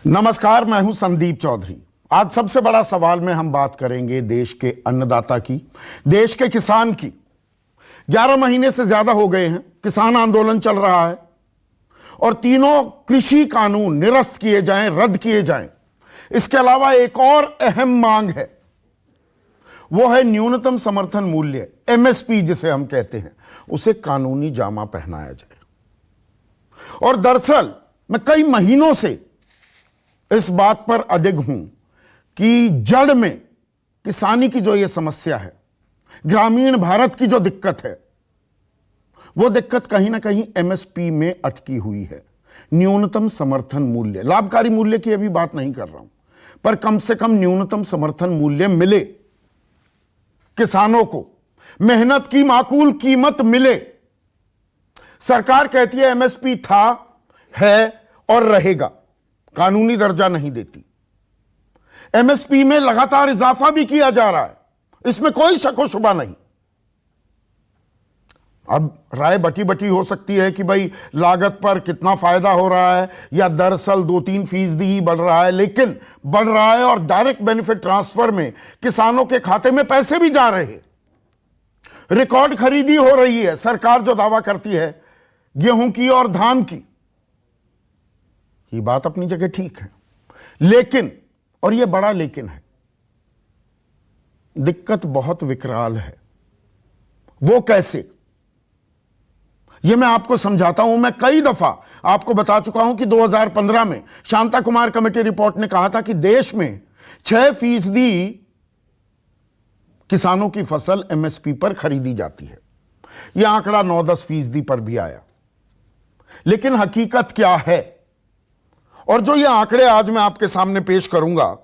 नमस्कार, मैं हूं संदीप चौधरी। आज सबसे बड़ा सवाल में हम बात करेंगे देश के अन्नदाता की, देश के किसान की। 11 महीने से ज्यादा हो गए हैं, किसान आंदोलन चल रहा है और तीनों कृषि कानून निरस्त किए जाएं, रद्द किए जाएं। इसके अलावा एक और अहम मांग है, वो है न्यूनतम समर्थन मूल्य, एमएसपी जिसे हम कहते हैं, उसे कानूनी जामा पहनाया जाए। और दरअसल मैं कई महीनों से इस बात पर अडिग हूं कि जड़ में किसानी की जो ये समस्या है, ग्रामीण भारत की जो दिक्कत है, वो दिक्कत कहीं ना कहीं एमएसपी में अटकी हुई है। न्यूनतम समर्थन मूल्य, लाभकारी मूल्य की अभी बात नहीं कर रहा हूं, पर कम से कम न्यूनतम समर्थन मूल्य मिले, किसानों को मेहनत की माकूल कीमत मिले। सरकार कहती है एमएसपी था, है और रहेगा, कानूनी दर्जा नहीं देती। एमएसपी में लगातार इजाफा भी किया जा रहा है, इसमें कोई शक व शुबा नहीं। अब राय बटी बटी हो सकती है कि भाई लागत पर कितना फायदा हो रहा है या दरअसल 2-3% ही बढ़ रहा है, लेकिन बढ़ रहा है और डायरेक्ट बेनिफिट ट्रांसफर में किसानों के खाते में पैसे भी जा रहे हैं। रिकॉर्ड खरीदी हो रही है। सरकार जो दावा करती है गेहूं की और धान की, ये बात अपनी जगह ठीक है, लेकिन, और ये बड़ा लेकिन है, दिक्कत बहुत विकराल है। वो कैसे, ये मैं आपको समझाता हूं। मैं कई दफा आपको बता चुका हूं कि 2015 में शांता कुमार कमेटी रिपोर्ट ने कहा था कि देश में 6% किसानों की फसल एमएसपी पर खरीदी जाती है। यह आंकड़ा 9-10% पर भी आया, लेकिन हकीकत क्या है? और जो ये आंकड़े आज मैं आपके सामने पेश करूंगा,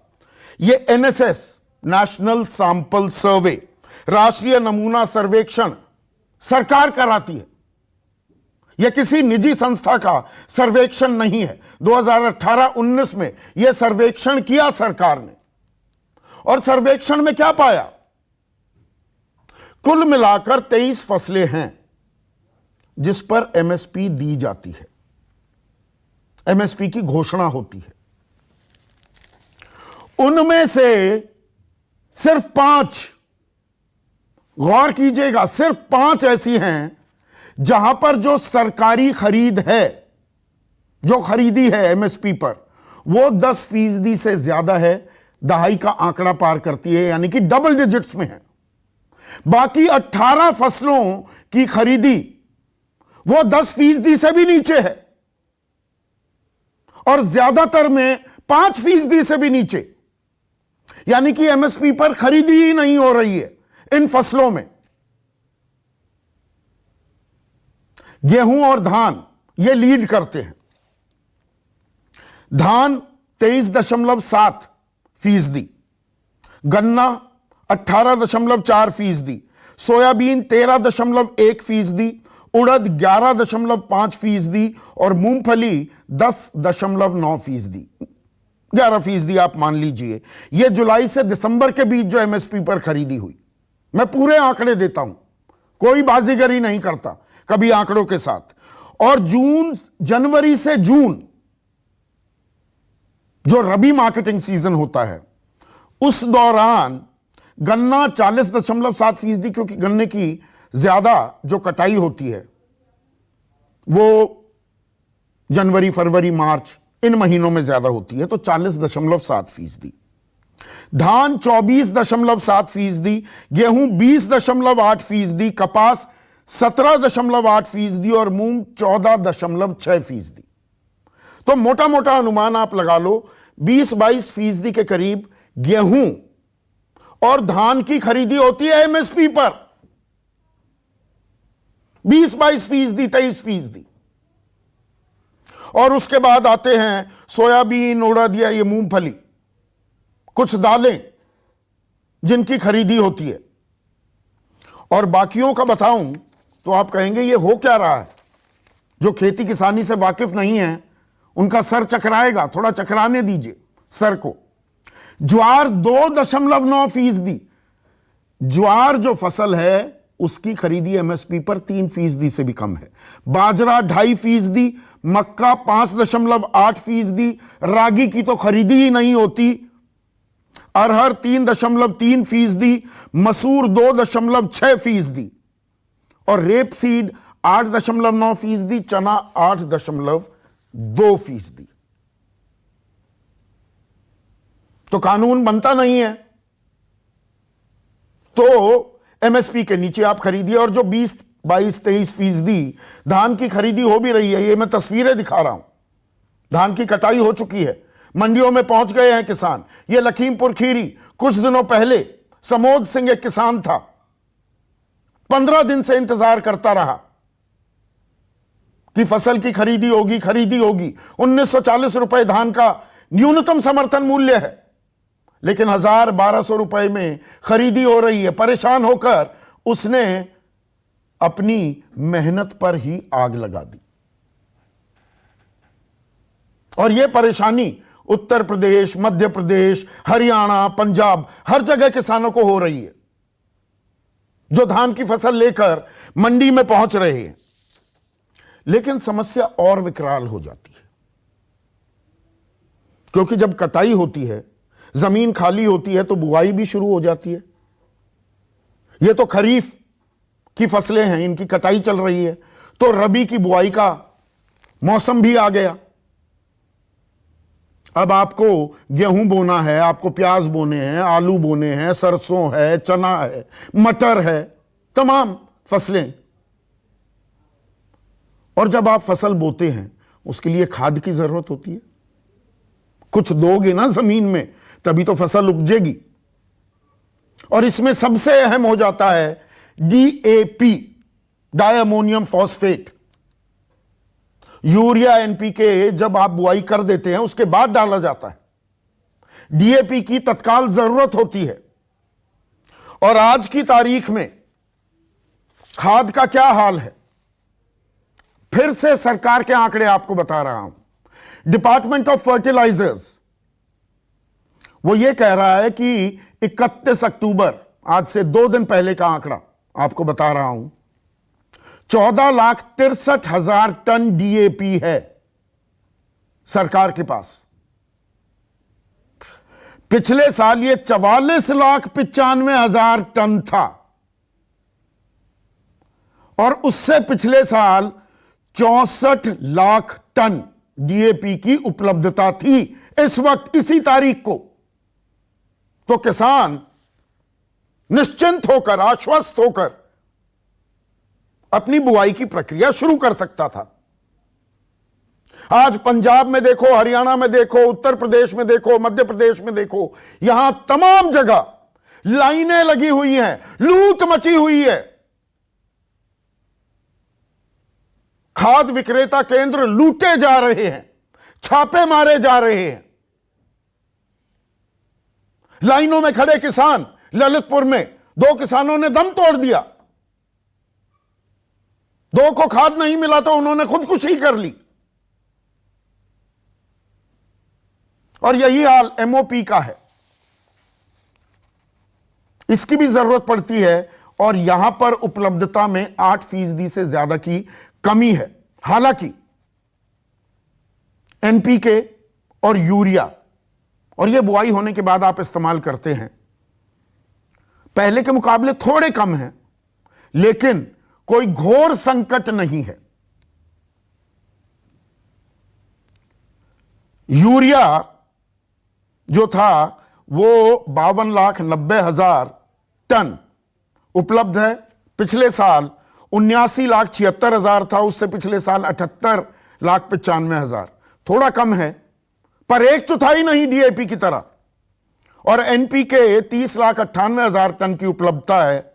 ये एनएसएस, नेशनल सैंपल सर्वे, राष्ट्रीय नमूना सर्वेक्षण सरकार कराती है। यह किसी निजी संस्था का सर्वेक्षण नहीं है। 2018-19 में यह सर्वेक्षण किया सरकार ने, और सर्वेक्षण में क्या पाया? कुल मिलाकर 23 फसलें हैं जिस पर एमएसपी दी जाती है, एमएसपी की घोषणा होती है। उनमें से सिर्फ 5, गौर कीजिएगा, सिर्फ 5 ऐसी हैं जहां पर जो सरकारी खरीद है, जो खरीदी है एमएसपी पर, वो 10% से ज्यादा है, दहाई का आंकड़ा पार करती है, यानी कि डबल डिजिट्स में है। बाकी 18 फसलों की खरीदी वो 10% से भी नीचे है, और ज्यादातर में 5% से भी नीचे, यानी कि एमएसपी पर खरीदी ही नहीं हो रही है इन फसलों में। गेहूं और धान ये लीड करते हैं। धान 23.7%, गन्ना 18.4%, सोयाबीन 13.1%, उड़द 11.5% और मूंगफली 10.9%। 11% आप मान लीजिए। यह जुलाई से दिसंबर के बीच जो एमएसपी पर खरीदी हुई। मैं पूरे आंकड़े देता हूं, कोई बाजीगरी नहीं करता कभी आंकड़ों के साथ। और जनवरी से जून जो रबी मार्केटिंग सीजन होता है, उस दौरान गन्ना 40.7%, क्योंकि गन्ने की ज्यादा जो कटाई होती है वो जनवरी, फरवरी, मार्च इन महीनों में ज्यादा होती है, तो 40.7%। धान 24.7%, गेहूं 20.8%, कपास 17.8% और मूंग 14.6%। तो मोटा मोटा अनुमान आप लगा लो 20-22% के करीब गेहूं और धान की खरीदी होती है एमएसपी पर। 20-22%, 23%। और उसके बाद आते हैं सोयाबीन, उड़द या ये मूंगफली, कुछ दालें जिनकी खरीदी होती है। और बाकियों का बताऊं तो आप कहेंगे ये हो क्या रहा है? जो खेती किसानी से वाकिफ नहीं है उनका सर चकराएगा, थोड़ा चकराने दीजिए सर को। ज्वार 2.9%। ज्वार जो फसल है उसकी खरीदी एमएसपी पर 3% से भी कम है। बाजरा 2.5%, मक्का 5.8%, रागी की तो खरीदी ही नहीं होती, अरहर 3.3%, मसूर 2.6%, और रेप सीड 8.9%, चना 8.2%। तो कानून बनता नहीं है, तो एमएसपी के नीचे आप खरीदिए। और जो 20, 22, 23% धान की खरीदी हो भी रही है, ये मैं तस्वीरें दिखा रहा हूं, धान की कटाई हो चुकी है, मंडियों में पहुंच गए हैं किसान। ये लखीमपुर खीरी, कुछ दिनों पहले समोद सिंह एक किसान था, 15 दिन से इंतजार करता रहा कि फसल की खरीदी होगी। 1940 रुपए धान का न्यूनतम समर्थन मूल्य है, लेकिन 1000-1200 रुपए में खरीदी हो रही है। परेशान होकर उसने अपनी मेहनत पर ही आग लगा दी, और यह परेशानी उत्तर प्रदेश, मध्य प्रदेश, हरियाणा, पंजाब, हर जगह किसानों को हो रही है, जो धान की फसल लेकर मंडी में पहुंच रहे हैं। लेकिन समस्या और विकराल हो जाती है, क्योंकि जब कटाई होती है, जमीन खाली होती है, तो बुआई भी शुरू हो जाती है। यह तो खरीफ की फसलें हैं, इनकी कटाई चल रही है, तो रबी की बुआई का मौसम भी आ गया। अब आपको गेहूं बोना है, आपको प्याज बोने हैं, आलू बोने हैं, सरसों है, चना है, मटर है, तमाम फसलें। और जब आप फसल बोते हैं, उसके लिए खाद की जरूरत होती है। कुछ दोगे ना जमीन में, तभी तो फसल उपजेगी। और इसमें सबसे अहम हो जाता है DAP, di ammonium phosphate. Urea, NPK जब आप बुआई कर देते हैं, उसके बाद डाला जाता है। डीएपी की तत्काल जरूरत होती है। और आज की तारीख में खाद का क्या हाल है, फिर से सरकार के आंकड़े आपको बता रहा हूं। डिपार्टमेंट ऑफ फर्टिलाइजर्स वो ये कह रहा है कि 31 अक्टूबर, आज से 2 दिन पहले का आंकड़ा आपको बता रहा हूं, 14,63,000 टन डीएपी है सरकार के पास। पिछले साल ये 44,95,000 टन था, और उससे पिछले साल 64 लाख टन डीएपी की उपलब्धता थी इस वक्त, इसी तारीख को। तो किसान निश्चिंत होकर, आश्वस्त होकर अपनी बुआई की प्रक्रिया शुरू कर सकता था। आज पंजाब में देखो, हरियाणा में देखो, उत्तर प्रदेश में देखो, मध्य प्रदेश में देखो, यहां तमाम जगह लाइनें लगी हुई हैं, लूट मची हुई है। खाद विक्रेता केंद्र लूटे जा रहे हैं, छापे मारे जा रहे हैं। लाइनों में खड़े किसान, ललितपुर में 2 किसानों ने दम तोड़ दिया। 2 को खाद नहीं मिला तो उन्होंने खुदकुशी कर ली। और यही हाल एमओपी का है, इसकी भी जरूरत पड़ती है, और यहां पर उपलब्धता में 8% से ज्यादा की कमी है। हालांकि एनपीके और यूरिया, और यह बुआई होने के बाद आप इस्तेमाल करते हैं, पहले के मुकाबले थोड़े कम हैं, लेकिन कोई घोर संकट नहीं है। यूरिया जो था वो 52,90,000 टन उपलब्ध है। पिछले साल 79,76,000 था, उससे पिछले साल 78,95,000, थोड़ा कम है, पर 1/4 नहीं डीएपी की तरह। और एनपीके 30,98,000 टन की उपलब्धता है।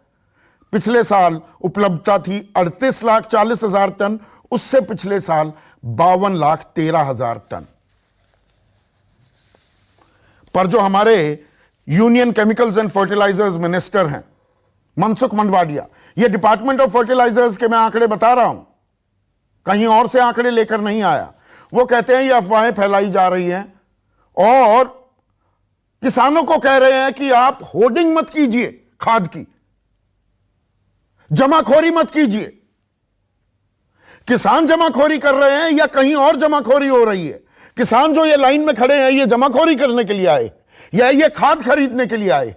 पिछले साल उपलब्धता थी 38,40,000 टन, उससे पिछले साल 52,13,000 टन। पर जो हमारे union chemicals and fertilizers minister हैं मनसुख मंडवाडिया, ये डिपार्टमेंट ऑफ फर्टिलाइजर्स के मैं आंकड़े बता रहा हूं, कहीं और से आंकड़े लेकर नहीं आया। वो कहते हैं ये अफवाहें फैलाई जा रही हैं, और किसानों को कह रहे हैं कि आप होर्डिंग मत कीजिए खाद की, जमाखोरी मत कीजिए। किसान जमाखोरी कर रहे हैं या कहीं और जमाखोरी हो रही है? किसान जो ये लाइन में खड़े हैं, ये जमाखोरी करने के लिए आए या ये खाद खरीदने के लिए आए?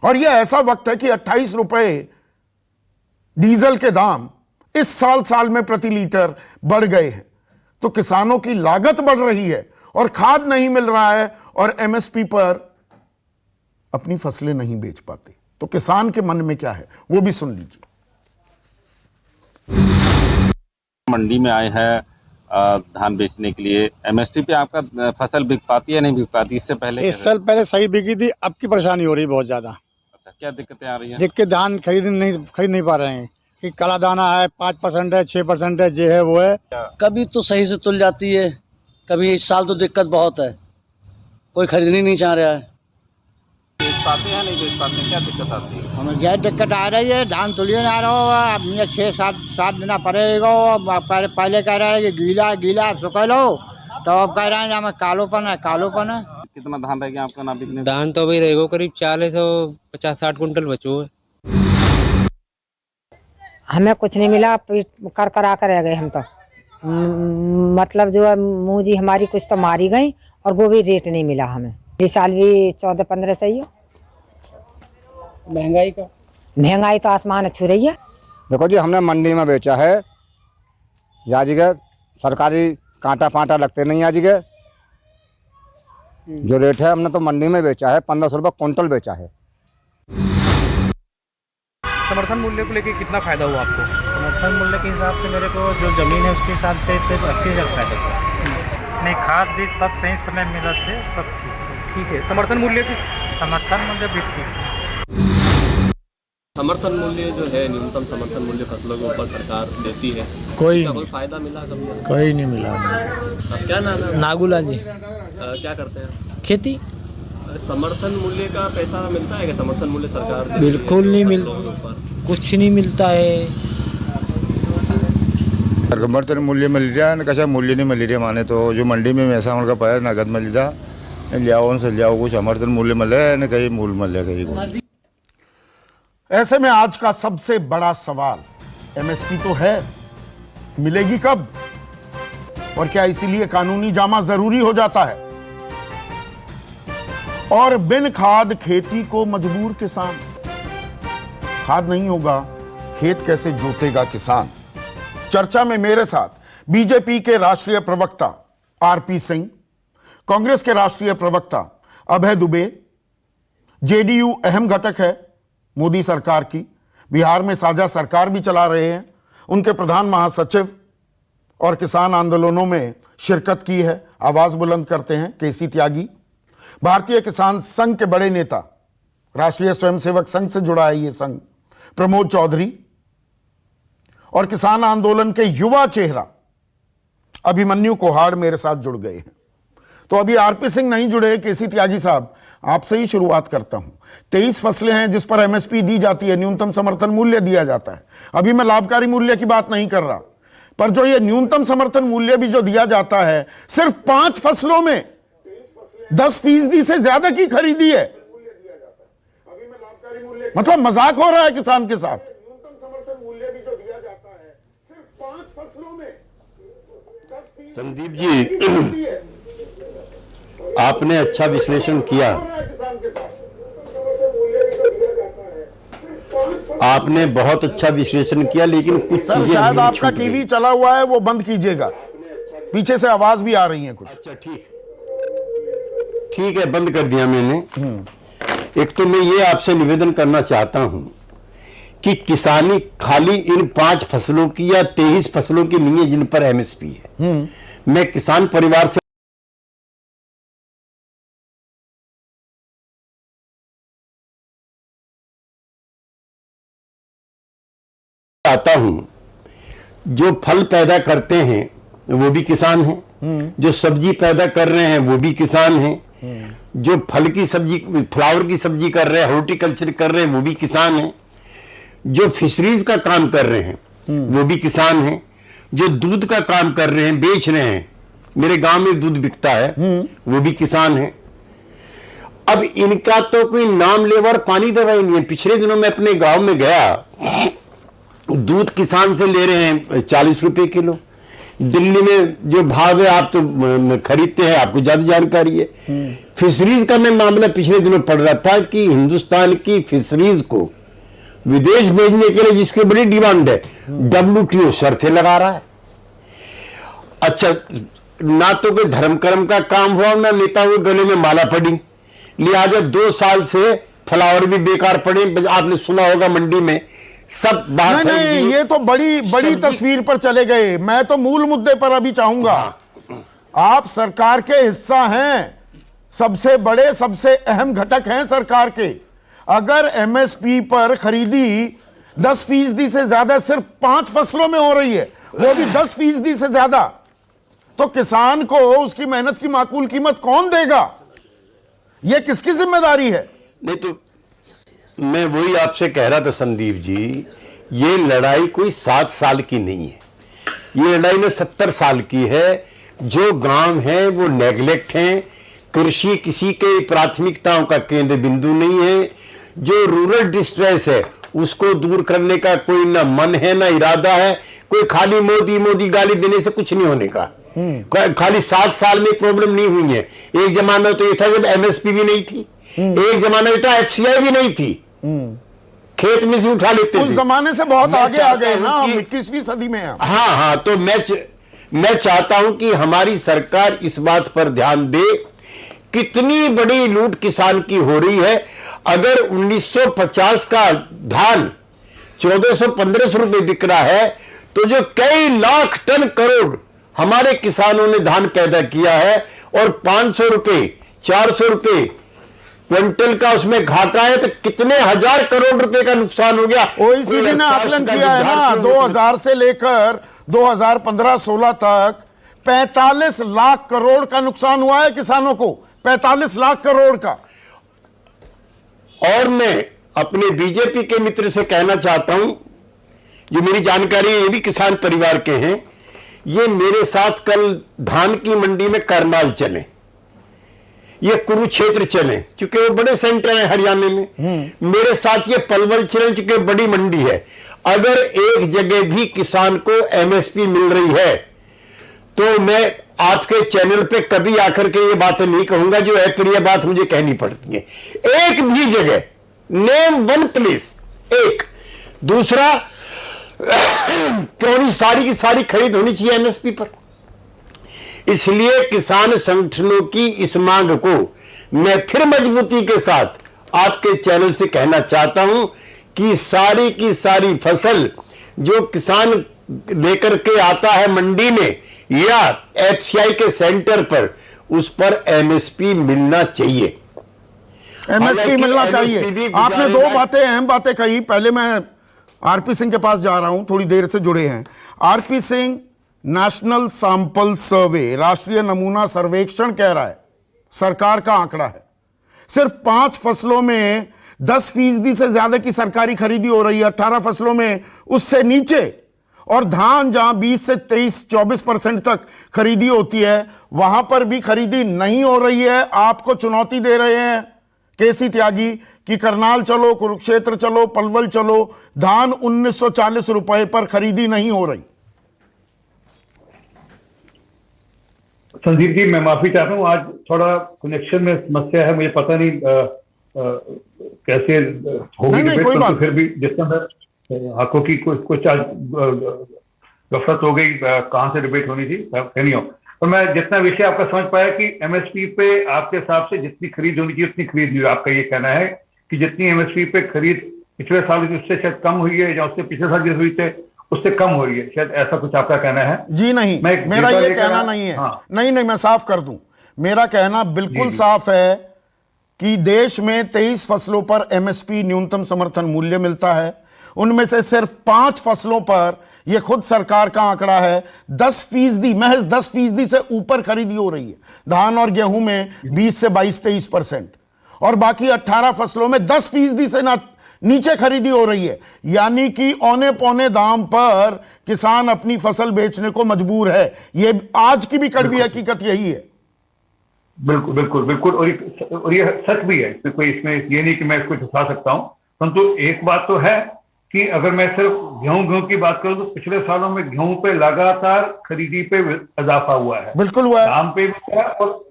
और ये ऐसा वक्त है कि 28 रुपए डीजल के दाम इस साल में प्रति लीटर बढ़ गए हैं। तो किसानों की लागत बढ़ रही है और खाद नहीं मिल रहा है और एमएसपी पर अपनी फसलें नहीं बेच पाते। तो किसान के मन में क्या है वो भी सुन लीजिए। मंडी में आए हैं धान बेचने के लिए। एमएसपी पे आपका फसल बिक पाती है नहीं बिक पाती? इससे पहले इस साल पहले सही बिकी थी, अब की परेशानी हो रही है बहुत ज्यादा। अच्छा, क्या दिक्कतें आ रही हैं? दिक्कत धान खरीद नहीं पा रहे हैं कि काला दाना है, 5% है, 6% है, जे है वो है। कभी तो सही से तुल जाती है, कभी इस साल तो दिक्कत बहुत है, कोई खरीदनी नहीं चाह रहा है। बेच पाते हैं नहीं बेच पाते, क्या दिक्कत आती है? हमें क्या दिक्कत आ रही है, धान तुलिए ना रहा हो, अब मुझे 6-7 देना पड़ेगा। पहले कह रहे हैं कि गीला सुखा लो, तो अब कह रहे हैं हमें कालोपन है। कितना धान रह गया आपका ना बिकने? धान तो अभी रहेगा करीब 40-50-60 कुंटल बचो है। हमें कुछ नहीं मिला, कर करा कर रह गए हम तो। मतलब जो है मूंजी हमारी कुछ तो मारी गई और वो भी रेट नहीं मिला हमें। इस साल भी 14-15 सही है। महंगाई तो आसमान छू रही है। देखो जी, हमने मंडी में बेचा है, आज के सरकारी कांटा पांटा लगते नहीं। आज के जो रेट है हमने तो मंडी में बेचा है, 1500 रुपये क्विंटल बेचा है। समर्थन मूल्य को लेकर कितना फायदा हुआ आपको? समर्थन मूल्य के हिसाब से मेरे को जो जमीन है उसके हिसाब से करीब 80,000 फायदा हुआ। नहीं, खाद भी सब सही समय मिला थे, सब ठीक है। समर्थन मूल्य भी ठीक। समर्थन मूल्य जो है, न्यूनतम समर्थन मूल्य फसलों के ऊपर सरकार देती है, कोई फायदा मिला कभी? कोई नहीं मिला। अब क्या नाम है? नागूलाल जी। क्या करते हैं? खेती। समर्थन मूल्य का पैसा मिलता है क्या? समर्थन मूल्य सरकार देती है? बिल्कुल नहीं मिलता, कुछ नहीं मिलता है। समर्थन मूल्य मिल रहा है, कशा मूल्य नहीं मिल रहा। माने तो जो मंडी में ऐसा उनका पाया नगद मिल जा लियाओ से लियाओ, कुछ समर्थन मूल्य मिले न कहीं मूल मिले कहीं। ऐसे में आज का सबसे बड़ा सवाल, एमएसपी तो है, मिलेगी कब? और क्या इसीलिए कानूनी जामा जरूरी हो जाता है? और बिन खाद खेती को मजबूर किसान। खाद नहीं होगा, खेत कैसे जोतेगा किसान? चर्चा में मेरे साथ बीजेपी के राष्ट्रीय प्रवक्ता आरपी सिंह, कांग्रेस के राष्ट्रीय प्रवक्ता अभय दुबे, जेडीयू अहम घटक है मोदी सरकार की, बिहार में साझा सरकार भी चला रहे हैं, उनके प्रधान महासचिव और किसान आंदोलनों में शिरकत की है, आवाज बुलंद करते हैं केसी त्यागी, भारतीय किसान संघ के बड़े नेता, राष्ट्रीय स्वयंसेवक संघ से जुड़ा है ये संघ, प्रमोद चौधरी, और किसान आंदोलन के युवा चेहरा अभिमन्यु कोहाड़ मेरे साथ जुड़ गए हैं। तो अभी आरपी सिंह नहीं जुड़े। केसी त्यागी साहब, आपसे ही शुरुआत करता हूं। 23 फसलें हैं जिस पर एमएसपी दी जाती है, न्यूनतम समर्थन मूल्य दिया जाता है। अभी मैं लाभकारी मूल्य की बात नहीं कर रहा, पर जो ये न्यूनतम समर्थन मूल्य भी जो दिया जाता है, सिर्फ 5 फसलों में 10% से ज्यादा की खरीदी है। मतलब मजाक हो रहा है किसान के साथ। न्यूनतम समर्थन मूल्य भी जो दिया जाता है, सिर्फ 5 फसलों में 10%। संदीप जी, आपने अच्छा विश्लेषण किया। आपने बहुत अच्छा विश्लेषण किया, लेकिन कुछ चीजें शायद आपका टीवी चला हुआ है, वो बंद कीजिएगा, पीछे से आवाज भी आ रही है कुछ। अच्छा, ठीक है, बंद कर दिया मैंने। एक तो मैं ये आपसे निवेदन करना चाहता हूं कि किसानी खाली इन 5 फसलों की या 23 फसलों की नहीं है जिन पर एमएसपी है। मैं किसान परिवार से आता हूं, जो फल पैदा करते हैं वो भी किसान हैं, जो सब्जी पैदा कर रहे हैं वो भी किसान हैं, जो फल की सब्जी, फ्लावर की सब्जी कर रहे हैं, हॉर्टिकल्चर कर रहे हैं वो भी किसान हैं, जो फिशरीज का काम कर रहे हैं वो भी किसान हैं, जो दूध का काम कर रहे हैं, बेच रहे हैं, मेरे गांव में दूध बिकता है, वो भी किसान हैं। अब इनका तो कोई नाम लेवर पानी दवाई नहीं है। पिछले दिनों में अपने गांव में गया, दूध किसान से ले रहे हैं 40 रुपए किलो। दिल्ली में जो भाव है, आप तो खरीदते हैं, आपको ज्यादा जानकारी है। फिशरीज का मैं मामला पिछले दिनों पढ़ रहा था कि हिंदुस्तान की फिशरीज को विदेश भेजने के लिए जिसकी बड़ी डिमांड है, WTO शर्तें लगा रहा है। अच्छा, ना तो कोई धर्म कर्म का काम हुआ, ना नेताओं के गले में माला पड़ी, लिहाजा 2 साल से फ्लावर भी बेकार पड़े। आपने सुना होगा मंडी में सब बात नहीं, ये तो बड़ी तस्वीर पर चले गए। मैं तो मूल मुद्दे पर अभी चाहूंगा। आप सरकार के हिस्सा हैं, सबसे बड़े सबसे अहम घटक हैं सरकार के। अगर MSP पर खरीदी 10% से ज्यादा सिर्फ 5 फसलों में हो रही है, वो भी 10% से ज्यादा, तो किसान को उसकी मेहनत की माकूल कीमत कौन देगा? यह किसकी जिम्मेदारी है? नहीं तो मैं वही आपसे कह रहा था संदीप जी, ये लड़ाई कोई 7 साल की नहीं है, ये लड़ाई ने 70 साल की है। जो गांव हैं वो नेग्लेक्ट हैं, कृषि किसी के प्राथमिकताओं का केंद्र बिंदु नहीं है। जो रूरल डिस्ट्रेस है उसको दूर करने का कोई ना मन है ना इरादा है। कोई खाली मोदी मोदी गाली देने से कुछ नहीं होने का। खाली 7 साल में प्रॉब्लम नहीं हुई है। एक जमाना तो ये था जब MSP भी नहीं थी, एक जमाना ये था FCI भी नहीं थी, खेत में से उठा लेते उस जमाने से बहुत आगे आ गए ना, हम 21वीं सदी में हैं। हाँ, तो मैं चाहता हूं कि हमारी सरकार इस बात पर ध्यान दे, कितनी बड़ी लूट किसान की हो रही है। अगर 1950 का धान 1400-1500 रुपए बिक रहा है, तो जो कई लाख टन करोड़ हमारे किसानों ने धान पैदा किया है, और 500 रुपए 400 रुपए क्विंटल का उसमें घाटा है, तो कितने हजार करोड़ रुपए का नुकसान हो गया। OECD ने आकलन किया है ना, 2000 से लेकर 2015-16 तक 45 लाख करोड़ का नुकसान हुआ है किसानों को, 45 लाख करोड़ का। और मैं अपने बीजेपी के मित्र से कहना चाहता हूं, जो मेरी जानकारी है ये भी किसान परिवार के हैं, ये मेरे साथ कल धान की मंडी में करनाल चले, ये कुरुक्षेत्र चले, चूंकि वो बड़े सेंटर है हरियाणा में। मेरे साथ ये पलवल चले, चूंकि बड़ी मंडी है। अगर एक जगह भी किसान को MSP मिल रही है, तो मैं आपके चैनल पे कभी आकर के ये बातें नहीं कहूंगा जो अप्रिय बात मुझे कहनी पड़ती है। एक भी जगह, नेम वन प्लेस, एक। दूसरा, क्यों नहीं सारी की सारी खरीद होनी चाहिए MSP पर। इसलिए किसान संगठनों की इस मांग को मैं फिर मजबूती के साथ आपके चैनल से कहना चाहता हूं कि सारी की सारी फसल जो किसान लेकर के आता है मंडी में या FCI के सेंटर पर, उस पर MSP मिलना चाहिए। MSP मिलना चाहिए। आपने 2 बातें, अहम बातें कही। पहले मैं RP सिंह के पास जा रहा हूं, थोड़ी देर से जुड़े हैं। RP Singh, national sample survey, राष्ट्रीय नमूना सर्वेक्षण कह रहा है, सरकार का आंकड़ा है, सिर्फ 5 फसलों में 10% से ज्यादा की सरकारी खरीदी हो रही है, 18 फसलों में उससे नीचे। और धान जहां 20 से 23-24% तक खरीदी होती है, वहां पर भी खरीदी नहीं हो रही है। आपको चुनौती दे रहे हैं केसी त्यागी कि करनाल चलो, कुरुक्षेत्र चलो, पलवल चलो, धान 1940 रुपए पर खरीदी नहीं हो रही। संदीप जी, मैं माफी चाहता हूँ, आज थोड़ा कनेक्शन में समस्या है, मुझे पता नहीं कैसे होगी डिबेट, तो फिर भी जिस तरह हाकों की कुछ आज गफलत हो गई, कहाँ से डिबेट होनी थी नहीं हो। तो मैं जितना विषय आपका समझ पाया कि MSP पे आपके हिसाब से जितनी खरीद होनी चाहिए उतनी खरीद नहीं, आपका ये कहना है कि जितनी MSP पे खरीद पिछले साल उससे शायद कम हुई है, या उससे पिछले साल जिस हुई थे उससे कम हो रही है, शायद ऐसा कुछ आपका कहना है? जी नहीं, मेरा ये कहना नहीं है। हाँ। नहीं, मैं साफ कर दूं, मेरा कहना बिल्कुल साफ है कि देश में 23 फसलों पर MSP न्यूनतम समर्थन मूल्य मिलता है। उनमें से सिर्फ 5 फसलों पर, यह खुद सरकार का आंकड़ा है, 10%, महज 10% से ऊपर खरीदी हो रही है। धान और गेहूं में 20 से 22-23%, और बाकी 18 फसलों में 10% से नीचे खरीदी हो रही है। यानी कि औने पौने दाम पर किसान अपनी फसल बेचने को मजबूर है। यह आज की भी कड़वी हकीकत यही है। बिल्कुल बिल्कुल बिल्कुल, और ये सच भी है, इसमें ये नहीं कि मैं इसको झुठला सकता हूँ। परंतु एक बात तो है कि अगर मैं सिर्फ गेहूं की बात करूं तो पिछले सालों में गेहूं पे लगातार खरीदी पे इजाफा हुआ है। बिल्कुल हुआ है, दाम पे भी हुआ है, और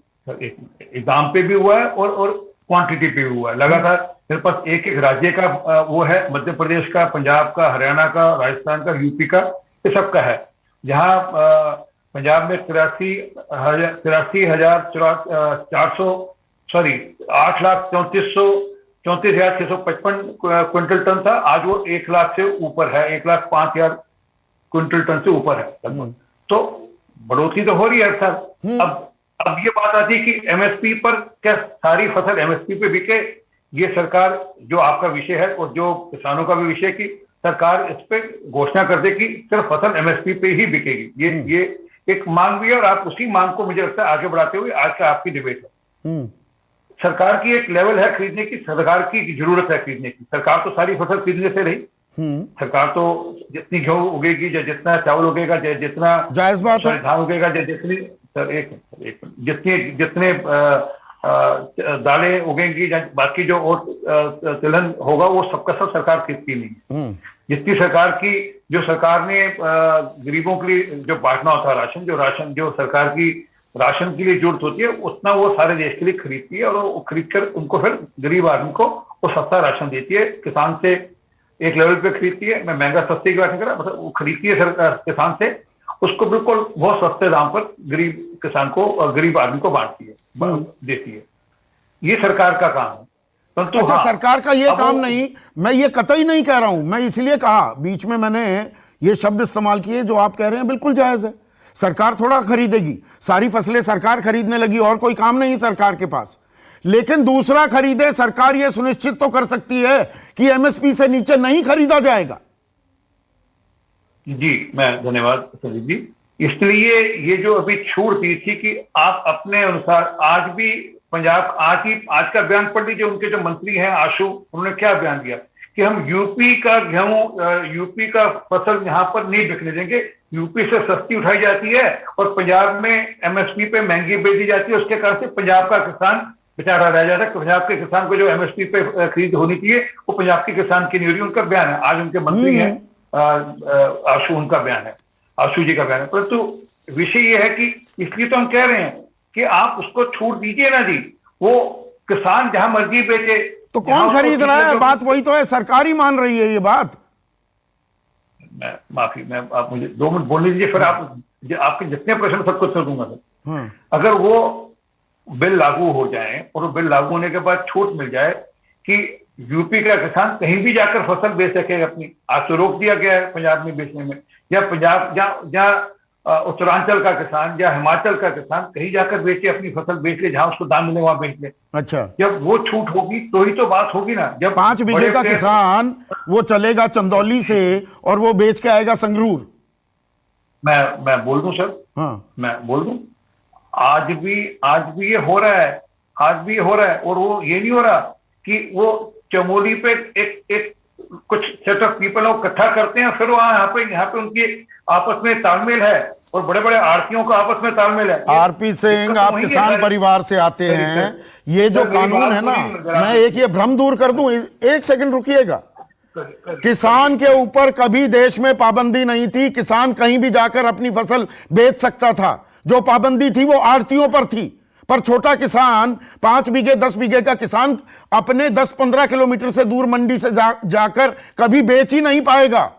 दाम पे भी हुआ है, और क्वांटिटी पे भी हुआ है लगातार। मेरे पास एक एक राज्य का वो है, मध्य प्रदेश का, पंजाब का, हरियाणा का, राजस्थान का, यूपी का, ये सबका है। जहां पंजाब में 8,34,655 क्विंटल टन था। आज वो 1 लाख से ऊपर है, 1,05,000 क्विंटल टन से ऊपर है लगभग। तो बढ़ोतरी तो हो रही है सर। अब ये बात आती है कि एमएसपी पर, क्या सारी फसल एमएसपी पे बिके? ये सरकार, जो आपका विषय है और जो किसानों का भी विषय, कि सरकार इस पे घोषणा कर दे कि सिर्फ फसल एमएसपी पे ही बिकेगी। ये एक मांग भी है, और आप उसी मांग को मुझे लगता है आगे बढ़ाते हुए आज का आपकी डिबेट है। सरकार की एक लेवल है खरीदने की, सरकार की जरूरत है खरीदने की। सरकार तो सारी फसल खरीदने से रही। सरकार तो जितनी गेहूं उगेगी, या जितना चावल उगेगा, जितना जायज बात है, धान उगेगा, जितनी जितने दालें उगेंगी, बाकी जो और तिलहन होगा, वो सबका सब सरकार खरीदती नहीं है। जितनी सरकार की, जो सरकार ने गरीबों के लिए जो बांटना होता है राशन, जो सरकार की राशन के लिए जरूरत होती है, उतना वो सारे देश के लिए खरीदती है, और वो खरीद कर उनको फिर गरीब आदमी को वो सस्ता राशन देती है। किसान से एक लेवल पे खरीदती है, मैं महंगा सस्ते की बात नहीं कर रहा, मतलब वो खरीदती है किसान से, उसको बिल्कुल बहुत सस्ते दाम पर गरीब किसान को और गरीब आदमी को बांटती है, देती है। ये सरकार का काम है। परंतु अच्छा, सरकार का ये काम नहीं, मैं ये कतई नहीं कह रहा हूं। मैं इसलिए कहा, बीच में मैंने ये शब्द इस्तेमाल किए, जो आप कह रहे हैं बिल्कुल जायज है। सरकार थोड़ा खरीदेगी, सारी फसलें सरकार खरीदने लगी, और कोई काम नहीं सरकार के पास। लेकिन दूसरा खरीदे, सरकार ये सुनिश्चित तो कर सकती है कि एमएसपी से नीचे नहीं खरीदा जाएगा। जी, मैं धन्यवाद संदीप जी। इसलिए ये जो अभी छूट दी थी कि आप अपने अनुसार, आज भी पंजाब, आज का बयान पढ़ लीजिए, उनके जो मंत्री हैं आशु, उन्होंने क्या बयान दिया कि हम यूपी का गेहूं, यूपी का फसल यहाँ पर नहीं बिकने देंगे। यूपी से सस्ती उठाई जाती है और पंजाब में एमएसपी पे महंगी बेच दी जाती है। उसके कारण से पंजाब का किसान बेचारा रह जाता है। पंजाब के किसान को जो एमएसपी पे खरीद होनी चाहिए, वो पंजाब के किसान की नहीं हो रही। उनका बयान है, आज उनके मंत्री हैं आशु, उनका बयान है, आशु जी का बयान है। परंतु विषय ये है कि इसलिए तो हम कह रहे हैं कि आप उसको छूट दीजिए ना जी, वो किसान जहां मर्जी बेचे। तो कौन खरीद रहा है? बात वही तो है, सरकार ही मान रही है ये बात। मैं आप मुझे 2 मिनट बोलने दीजिए, फिर आपके जितने प्रश्न सबको उत्तर दूंगा सर। अगर वो बिल लागू हो जाए, और वो बिल लागू होने के बाद छूट मिल जाए कि यूपी का किसान कहीं भी जाकर फसल बेच सकेगा अपनी, आज तो रोक दिया गया है पंजाब में बेचने में, या पंजाब जहाँ उत्तरांचल का किसान या हिमाचल का किसान कहीं जाकर बेचे, अपनी फसल बेच ले, जहां उसको दाम मिले वहां बेच ले। अच्छा, जब वो छूट होगी तो ही तो बात होगी ना। जब 5 बीघे का किसान वो चलेगा चंदौली से और वो बेच के आएगा संगरूर। मैं बोल दूं सर, मैं बोल दूं, आज भी ये हो रहा है, और वो ये नहीं हो रहा कि वो चमोली पे एक कुछ सेट ऑफ पीपल इकट्ठा करते हैं, फिर वहां यहाँ पे उनकी आपस में तालमेल है, और बड़े बड़े आड़तियों का आपस में तालमेल है। आरपी सिंह, आप किसान परिवार से आते हैं, ये जो कानून है ना, मैं एक ये भ्रम दूर कर दूं, 1 सेकंड रुकिएगा। किसान के ऊपर कभी देश में पाबंदी नहीं थी, किसान कहीं भी जाकर अपनी फसल बेच सकता था। जो पाबंदी थी वो आड़तियों पर थी, पर छोटा किसान, 5 बीघे 10 बीघे का किसान अपने 10-15 किलोमीटर से दूर मंडी से जाकर कभी बेच ही नहीं पाएगा।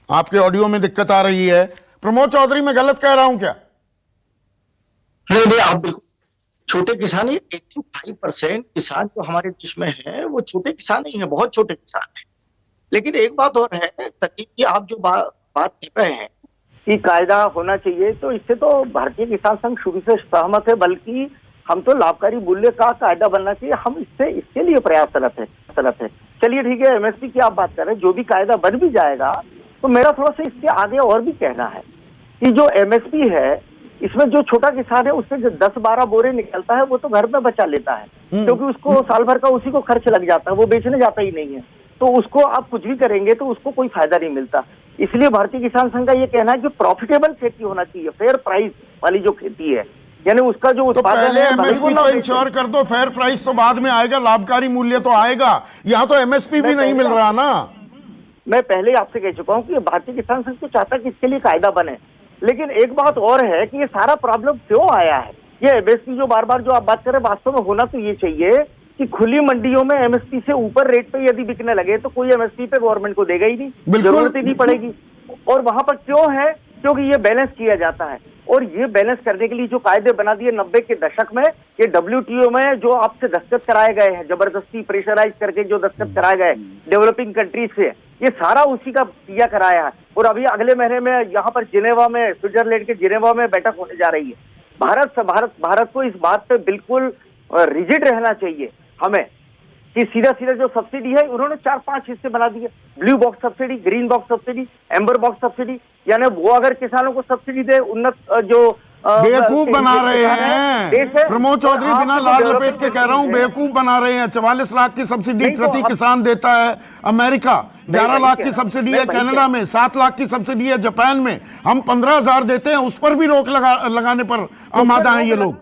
आपके ऑडियो में दिक्कत आ रही है प्रमोद चौधरी, मैं गलत कह रहा हूं क्या? नहीं, आप बिल्कुल, छोटे किसान, 85% किसान जो हमारे देश में है वो छोटे किसान नहीं है, बहुत छोटे किसान है। लेकिन एक बात और है तकनीक की, आप जो बात कर रहे हैं कि कायदा होना चाहिए, तो इससे तो भारतीय किसान संघ शुरू से सहमत है, बल्कि हम तो लाभकारी मूल्य का कायदा बनना चाहिए, हम इसके लिए प्रयासरत है। चलिए ठीक है, एमएसपी की आप बात कर रहे हैं, जो भी कायदा बन भी जाएगा, तो मेरा थोड़ा सा इसके आगे और भी कहना है कि जो एमएसपी है, इसमें जो छोटा किसान है उससे जो 10-12 बोरे निकलता है वो तो घर में बचा लेता है, क्योंकि उसको साल भर का उसी को खर्च लग जाता है, वो बेचने जाता ही नहीं है। तो उसको आप कुछ भी करेंगे तो उसको कोई फायदा नहीं मिलता। इसलिए भारतीय किसान संघ का ये कहना है कि प्रॉफिटेबल खेती होना चाहिए, फेयर प्राइस वाली जो खेती है, यानी उसका जो तो उत्पादन पहले है भले एमएसपी वो ना तो बेचे। इंश्योर कर दो, फेयर प्राइस तो बाद में आएगा, लाभकारी मूल्य तो आएगा। यहाँ तो एमएसपी भी नहीं मिल रहा ना। मैं पहले आपसे कह चुका हूँ कि भारतीय किसान संघ तो चाहता है कि इसके लिए कायदा बने, लेकिन एक बात और है कि ये सारा प्रॉब्लम क्यों आया है। ये एमएसपी जो बार बार जो आप बात कर रहे हैं, वास्तव में होना तो ये चाहिए कि खुली मंडियों में एमएसपी से ऊपर रेट पे यदि बिकने लगे तो कोई एमएसपी पे गवर्नमेंट को देगा ही नहीं, जरूरत ही नहीं पड़ेगी। और वहां पर क्यों है, क्योंकि ये बैलेंस किया जाता है, और ये बैलेंस करने के लिए जो कायदे बना दिए 90 के दशक में, ये WTO में जो आपसे दस्तखत कराए गए हैं, जबरदस्ती प्रेशराइज करके जो दस्तखत कराए गए डेवलपिंग कंट्रीज से, ये सारा उसी का किया कराया है। और अभी अगले महीने में यहाँ पर जिनेवा में, स्विट्जरलैंड के जिनेवा में बैठक होने जा रही है। भारत को इस बात पे बिल्कुल रिजिड रहना चाहिए हमें कि सीधा सीधा जो सब्सिडी है उन्होंने 4-5 हिस्से बना दिए, blue box subsidy, green box subsidy, amber box subsidy, यानी वो अगर किसानों को सब्सिडी दे, उन्नत जो बेवकूफ बना रहे हैं। प्रमोद चौधरी बिना लाल लपेट के कह रहा हूं, बेवकूफ बना रहे हैं। 44 लाख की सब्सिडी प्रति किसान देता है अमेरिका, 11 लाख की सब्सिडी है कनाडा में, 7 लाख की सब्सिडी है जापान में, हम 15,000 देते हैं, उस पर भी रोक लगाने पर आमादा हैं ये लोग।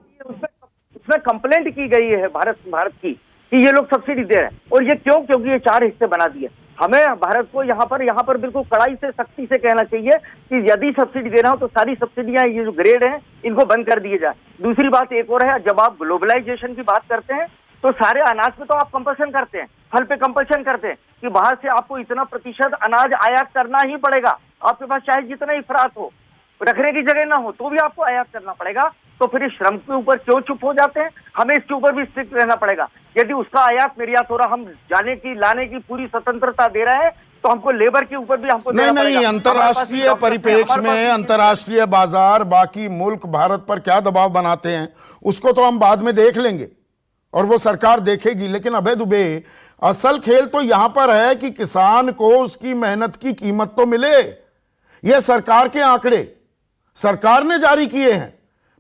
उसमें कंप्लेंट की गई है भारत की कि ये लोग सब्सिडी दे रहे हैं, और ये क्यों, क्योंकि ये 4 हिस्से बना दिए। हमें भारत को यहाँ पर बिल्कुल कड़ाई से, सख्ती से कहना चाहिए कि यदि सब्सिडी देना हो तो सारी सब्सिडियां, ये जो ग्रेड हैं, इनको बंद कर दिए जाए। दूसरी बात एक और है, जब आप ग्लोबलाइजेशन की बात करते हैं तो सारे अनाज पे तो आप कंपल्सन करते हैं, फल पे कंपल्सन करते हैं कि बाहर से आपको इतना प्रतिशत अनाज आयात करना ही पड़ेगा। आपके पास चाहे जितना ही फरात हो, रखने की जगह ना हो, तो भी आपको आयात करना पड़ेगा। तो फिर इस श्रम के ऊपर क्यों चुप हो जाते हैं? हमें इसके ऊपर भी स्ट्रिक्ट रहना पड़ेगा। यदि उसका आयात निर्यात हो रहा, हम जाने की लाने की पूरी स्वतंत्रता दे रहे हैं, तो हमको लेबर के ऊपर भी हमको नहीं, अंतर्राष्ट्रीय परिप्रेक्ष्य में, अंतर्राष्ट्रीय बाजार, बाकी मुल्क भारत पर क्या दबाव बनाते हैं उसको तो हम बाद में देख लेंगे और वो सरकार देखेगी। लेकिन अभय दुबे, असल खेल तो यहां पर है कि किसान को उसकी मेहनत की कीमत तो मिले। ये सरकार के आंकड़े सरकार ने जारी किए हैं।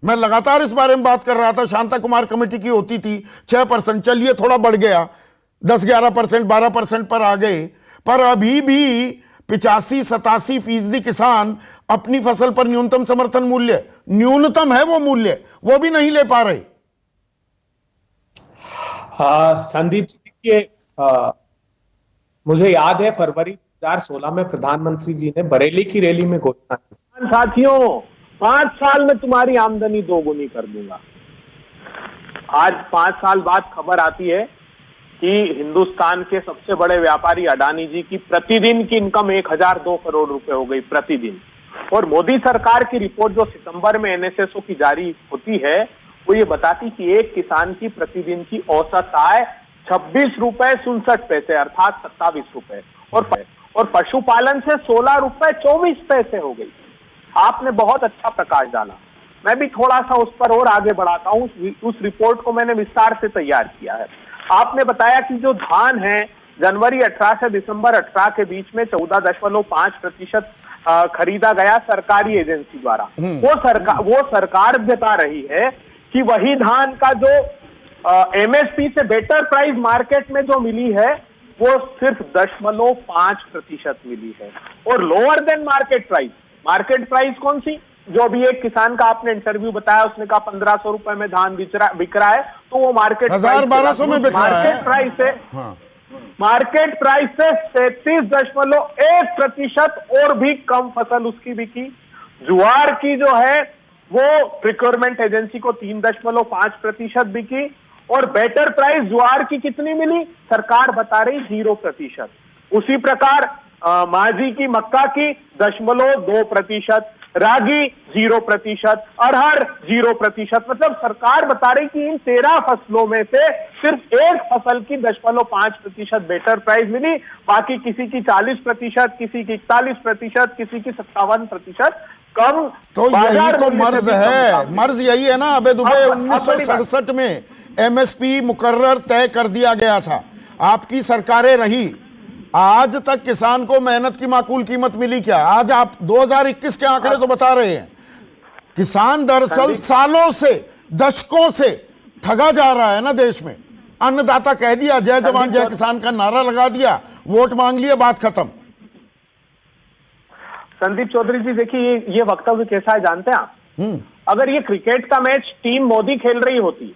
मैं लगातार इस बारे में बात कर रहा था, शांता कुमार कमेटी की होती थी 6%, चलिए थोड़ा बढ़ गया, 10-11%, 12% पर आ गए, पर अभी भी 85-87% किसान अपनी फसल पर न्यूनतम समर्थन मूल्य, न्यूनतम है वो मूल्य, वो भी नहीं ले पा रहे। संदीप जी, देखिए, मुझे याद है फरवरी 2016 में प्रधानमंत्री जी ने बरेली की रैली में घोषणा की, साथियों 5 साल में तुम्हारी आमदनी 2 गुनी कर दूंगा। आज 5 साल बाद खबर आती है कि हिंदुस्तान के सबसे बड़े व्यापारी अडानी जी की प्रतिदिन की इनकम 1002 करोड़ रुपए हो गई प्रतिदिन। और मोदी सरकार की रिपोर्ट जो सितंबर में NSSO की जारी होती है, वो ये बताती कि एक किसान की प्रतिदिन की औसत आय 26 रुपए 67 पैसे अर्थात 27 रुपए, और पशुपालन से 16 रुपए 24 पैसे हो गई। आपने बहुत अच्छा प्रकाश डाला, मैं भी थोड़ा सा उस पर और आगे बढ़ाता हूं। उस रिपोर्ट को मैंने विस्तार से तैयार किया है। आपने बताया कि जो धान है जनवरी 18 से दिसंबर 18 के बीच में 14.5% खरीदा गया सरकारी एजेंसी द्वारा। वो सरकार बता रही है कि वही धान का जो MSP से बेटर प्राइस मार्केट में जो मिली है वो सिर्फ 0.5% मिली है, और lower than market price. Market price कौन सी? जो अभी एक किसान का आपने इंटरव्यू बताया, उसने कहा 1500 रुपए में धान बिक रहा है, तो वो मार्केट 1200 में बिक रहा है। मार्केट प्राइस से 33.1% और भी कम फसल उसकी बिकी। ज्वार की जो है वो प्रिक्योरमेंट एजेंसी को 3.5% बिकी, और बेटर प्राइस ज्वार की कितनी मिली? सरकार बता रही 0%। उसी प्रकार माझी की मक्का की 0.2%, रागी 0%, अरहर 0%। मतलब सरकार बता रही कि इन 13 फसलों में से सिर्फ एक फसल की 0.5% बेटर प्राइस मिली, बाकी किसी की 40%, किसी की 41%, किसी की 57% कम। तो यही तो मर्ज है, मर्ज यही है ना अबे दुबे। 1967 में MSP मुकर्रर तय कर दिया गया था, आपकी सरकारें रही, आज तक किसान को मेहनत की माकूल कीमत मिली क्या? आज आप 2021 के आंकड़े तो बता रहे हैं। किसान दरअसल सालों से, दशकों से ठगा जा रहा है ना देश में। अन्नदाता कह दिया, जय जवान जय किसान का नारा लगा दिया, वोट मांग लिया, बात खत्म। संदीप चौधरी जी देखिए ये वक्तव्य कैसा है जानते हैं आप? अगर ये क्रिकेट का मैच टीम मोदी खेल रही होती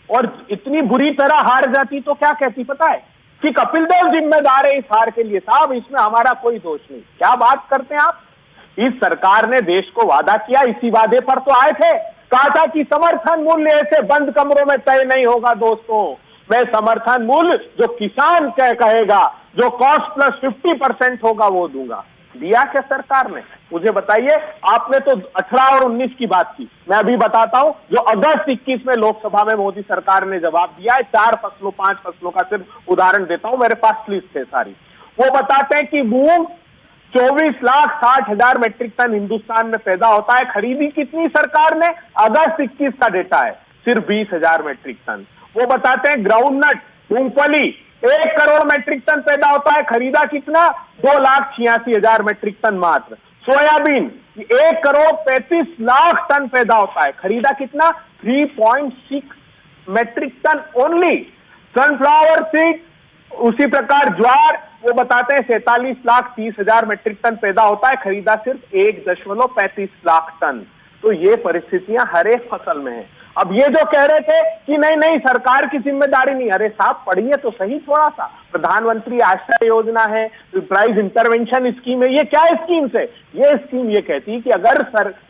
और इतनी बुरी तरह हार जाती तो क्या कहती पता है? कि कपिल देव जिम्मेदार है इस हार के लिए। साहब इसमें हमारा कोई दोष नहीं। क्या बात करते हैं आप? इस सरकार ने देश को वादा किया, इसी वादे पर तो आए थे। कहा था कि समर्थन मूल्य ऐसे बंद कमरों में तय नहीं होगा दोस्तों, मैं समर्थन मूल्य जो किसान कहेगा, जो कॉस्ट प्लस 50% होगा वो दूंगा। दिया क्या सरकार ने? मुझे बताइए। आपने तो 18 और 19 की बात की, मैं अभी बताता हूं जो अगस्त 21 में लोकसभा में मोदी सरकार ने जवाब दिया है। 4 फसलों 5 फसलों का सिर्फ उदाहरण देता हूं, मेरे पास लिस्ट है सारी। वो बताते हैं कि मूंग 24,60,000 मेट्रिक टन हिंदुस्तान में पैदा होता है। खरीदी कितनी सरकार ने? अगस्त 21 का डेटा है, सिर्फ 20,000 मेट्रिक टन। वो बताते हैं ग्राउंडनट मूंगफली 1 करोड़ मेट्रिक टन पैदा होता है, खरीदा कितना? 2,86,000 मेट्रिक टन मात्र। सोयाबीन 1 करोड़ 35 लाख टन पैदा होता है, खरीदा कितना? 3.6 metric ton only. Sunflower seed उसी प्रकार ज्वार वो बताते हैं 47,30,000 मेट्रिक टन पैदा होता है, खरीदा सिर्फ 1.35 लाख टन। तो ये परिस्थितियां हर एक फसल में है। अब ये जो कह रहे थे कि नहीं सरकार की जिम्मेदारी नहीं, अरे साहब पढ़िए तो सही थोड़ा सा। प्रधानमंत्री आश्रय योजना है, प्राइस इंटरवेंशन स्कीम है, ये क्या स्कीम से? ये स्कीम ये कहती है कि अगर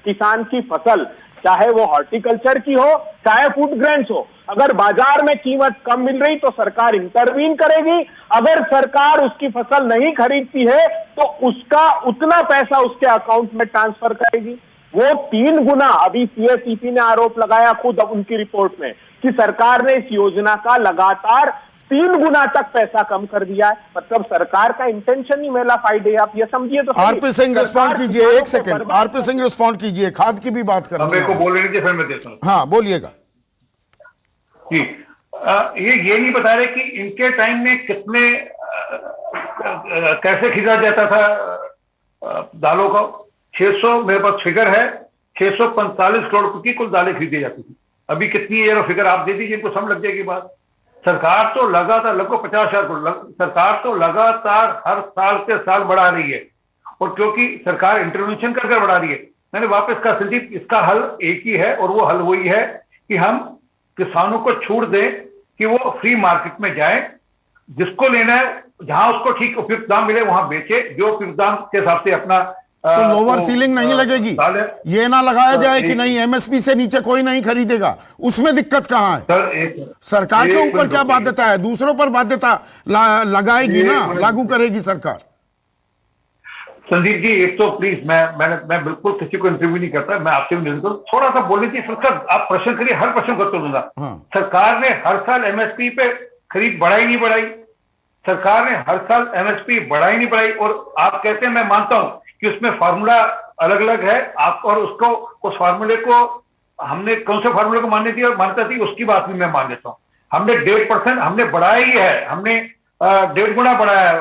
किसान की फसल चाहे वो हॉर्टिकल्चर की हो चाहे फूड ग्रेन्स हो, अगर बाजार में कीमत कम मिल रही तो सरकार इंटरवीन करेगी। अगर सरकार उसकी फसल नहीं खरीदती है तो उसका उतना पैसा उसके अकाउंट में ट्रांसफर करेगी। वो 3 गुना, अभी सीएसईपी ने आरोप लगाया खुद उनकी रिपोर्ट में कि सरकार ने इस योजना का लगातार 3 गुना तक पैसा कम कर दिया है। मतलब सरकार का इंटेंशन ही मेला फाइड है, आप ये समझिए तो। आरपी सिंह रिस्पॉन्ड कीजिए, 1 सेकंड। आरपी सिंह रिस्पॉन्ड कीजिए, खाद की भी बात कर रहे हैं। को बोल लीजिए फिर मैं देता हूं। हाँ बोलिएगा जी। ये नहीं बता रहे कि इनके टाइम में कितने कैसे खरीदा जाता था दालों का। 600 मेरे पास फिगर है, 645 करोड़ रुपए की कुल दालें खरीदी जाती थी। अभी कितनी है फिगर आप दे दीजिए, इनको समझ लग जाएगी बात। सरकार तो लगातार लगभग 50,000 करोड़ सरकार तो लगातार हर साल से साल बढ़ा रही है, और क्योंकि सरकार इंटरवेंशन कर बढ़ा रही है। मैंने वापस कहा संदीप, इसका हल एक ही है और वो हल वही है कि हम किसानों को छूट दें कि वो फ्री मार्केट में जाएं, जिसको लेना है जहां उसको ठीक उपयुक्त दाम मिले वहां बेचे, जो उपयुक्त दाम के हिसाब से अपना। तो लोअर सीलिंग नहीं लगेगी, ये ना लगाया जाए कि नहीं एमएसपी से नीचे कोई नहीं खरीदेगा, उसमें दिक्कत कहां है? सरकार के ऊपर क्या बाध्यता है? दूसरों पर बाध्यता लगाएगी ना, लागू करेगी सरकार। संदीप जी एक तो प्लीज, मैं बिल्कुल किसी को इंटरव्यू नहीं करता, मैं आपसे भी नहीं करता, थोड़ा सा बोलने की फुर्सत। आप प्रश्न करिए, हर प्रश्न को उत्तर दूंगा। सरकार ने हर साल एमएसपी पे खरीद बढ़ाई नहीं बढ़ाई? सरकार ने हर साल एमएसपी बढ़ाई नहीं बढ़ाई? और आप कहते हैं, मैं मानता हूं कि उसमें फार्मूला अलग अलग है आप, और उसको उस फार्मूले को हमने कौन से फार्मूले को मान्य दिया और मान्यता थी उसकी बात भी मैं मान लेता हूं। हमने 1.5% हमने बढ़ाया ही है, हमने 1.5 गुना बढ़ाया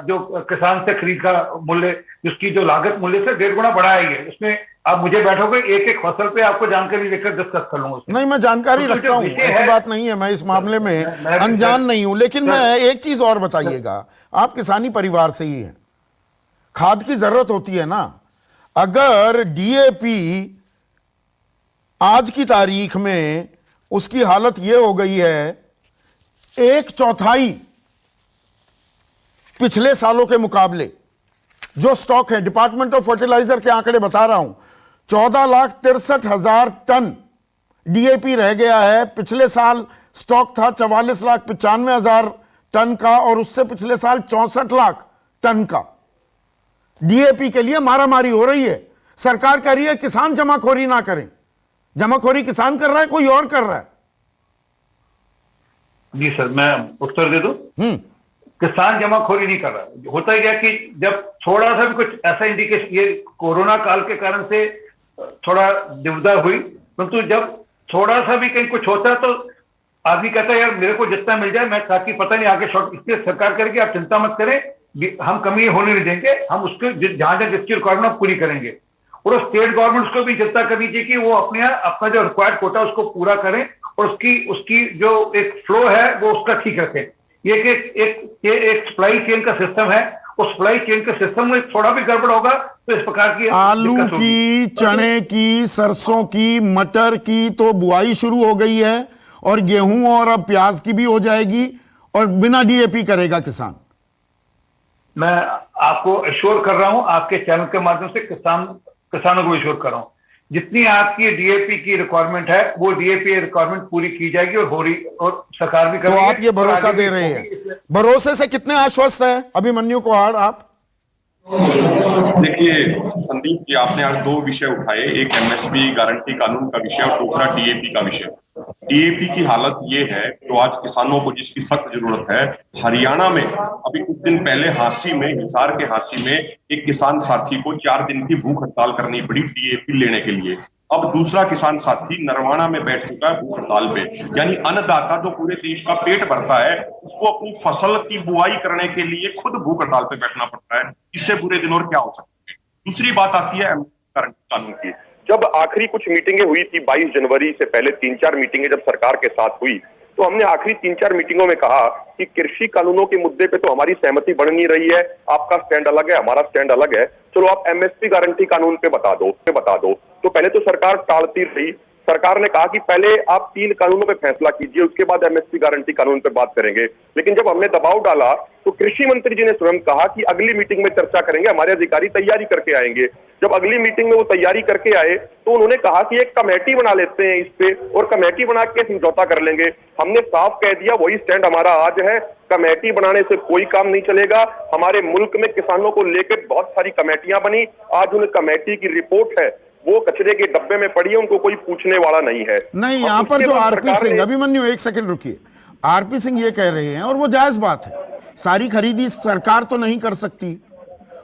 जो किसान से खरीद का मूल्य, जिसकी जो लागत मूल्य से 1.5 गुना बढ़ाया ही है। उसमें आप मुझे बैठोगे एक फसल पे आपको जानकारी लेकर डिस्कस कर लूंगा। नहीं मैं जानकारी रखता हूं, ऐसी बात नहीं है, मैं इस मामले में अनजान नहीं हूं। लेकिन मैं एक चीज और बताइएगा, आप किसानी परिवार से ही हैं, खाद की जरूरत होती है ना। अगर डीएपी आज की तारीख में उसकी हालत यह हो गई है, 1/4 पिछले सालों के मुकाबले जो स्टॉक है, डिपार्टमेंट ऑफ फर्टिलाइजर के आंकड़े बता रहा हूं, 14,63,000 टन डीएपी रह गया है। पिछले साल स्टॉक था 44,95,000 टन का, और उससे पिछले साल 64 लाख टन का। डीएपी के लिए मारामारी हो रही है। सरकार कह रही है किसान जमाखोरी ना करें। जमाखोरी किसान कर रहा है, कोई और कर रहा है? जी सर, मैं उत्तर दे दूं। किसान जमाखोरी नहीं कर रहा। होता क्या कि जब थोड़ा सा भी कुछ ऐसा इंडिकेशन, ये कोरोना काल के कारण से थोड़ा दुविधा हुई, परंतु जब थोड़ा सा भी कहीं कुछ होता है तो आदमी कहता है यार मेरे को जितना मिल जाए, मैं ताकि पता नहीं आगे शॉर्ट। इसलिए सरकार करेगी आप चिंता मत करें, हम कमी होने नहीं देंगे, हम उसके जहां जहां जिसकी रिक्वायरमेंट पूरी करेंगे। और स्टेट गवर्नमेंट्स को भी चिंता करनी चाहिए कि वो अपना जो रिक्वायर्ड कोटा उसको पूरा करें, और उसकी जो एक फ्लो है वो उसका ठीक रखें। ये एक सप्लाई चेन का सिस्टम है, उस सप्लाई चेन के सिस्टम में थोड़ा भी गड़बड़ होगा तो इस प्रकार की आलू की, चने की, सरसों की, मटर की तो बुआई शुरू हो गई है और गेहूं और अब प्याज की भी हो जाएगी और बिना डीएपी करेगा किसान। मैं आपको एश्योर कर रहा हूं, आपके चैनल के माध्यम से किसानों को एश्योर कर रहा हूं, जितनी आपकी डीएपी की रिक्वायरमेंट है वो डीएपी रिक्वायरमेंट पूरी की जाएगी और हो रही, और सरकार भी तो आप ये भरोसा दे रहे हैं, भरोसे से कितने आश्वस्त हैं अभिमन्यु कुहाड़ आप? देखिए संदीप जी, आपने आज दो विषय उठाए, एक एमएसपी गारंटी कानून का विषय और दूसरा डीएपी का विषय। डीएपी की हालत ये है जो आज किसानों को जिसकी सख्त जरूरत है, हरियाणा में अभी कुछ दिन पहले हांसी में, हिसार के हांसी में एक किसान साथी को 4 दिन की भूख हड़ताल करनी पड़ी डीएपी लेने के लिए। अब दूसरा किसान साथी नरवाना में बैठ चुका है भूख हड़ताल पे। यानी अन्नदाता जो पूरे देश का पेट भरता है, उसको अपनी फसल की बुआई करने के लिए खुद भूख हड़ताल पे बैठना पड़ता है। इससे बुरे दिन और क्या हो सकते हैं। दूसरी बात आती है कानून की। जब आखिरी कुछ मीटिंगें हुई थी 22 जनवरी से पहले 3-4 मीटिंगें जब सरकार के साथ हुई, तो हमने आखिरी 3-4 मीटिंगों में कहा कि कृषि कानूनों के मुद्दे पे तो हमारी सहमति बन नहीं रही है, आपका स्टैंड अलग है, हमारा स्टैंड अलग है, चलो आप एमएसपी गारंटी कानून पे बता दो। तो पहले तो सरकार टालती रही। सरकार ने कहा कि पहले आप 3 कानूनों पे फैसला कीजिए, उसके बाद एमएसपी गारंटी कानून पे बात करेंगे। लेकिन जब हमने दबाव डाला तो कृषि मंत्री जी ने स्वयं कहा कि अगली मीटिंग में चर्चा करेंगे, हमारे अधिकारी तैयारी करके आएंगे। जब अगली मीटिंग में वो तैयारी करके आए तो उन्होंने कहा कि एक कमेटी बना लेते हैं इस पे और कमेटी बना के समझौता कर लेंगे। हमने साफ कह दिया, वही स्टैंड हमारा आज है, कमेटी बनाने से कोई काम नहीं चलेगा। हमारे मुल्क में किसानों को लेकर बहुत सारी कमेटियां बनी, आज उन कमेटी की रिपोर्ट है वो कचरे के डब्बे में पड़ी है, उनको कोई पूछने वाला नहीं है। नहीं, यहाँ पर जो आरपी सिंह, अभिमन्यु एक सेकंड रुकिए, आरपी सिंह ये कह रहे हैं और वो जायज बात है, सारी खरीदी सरकार तो नहीं कर सकती।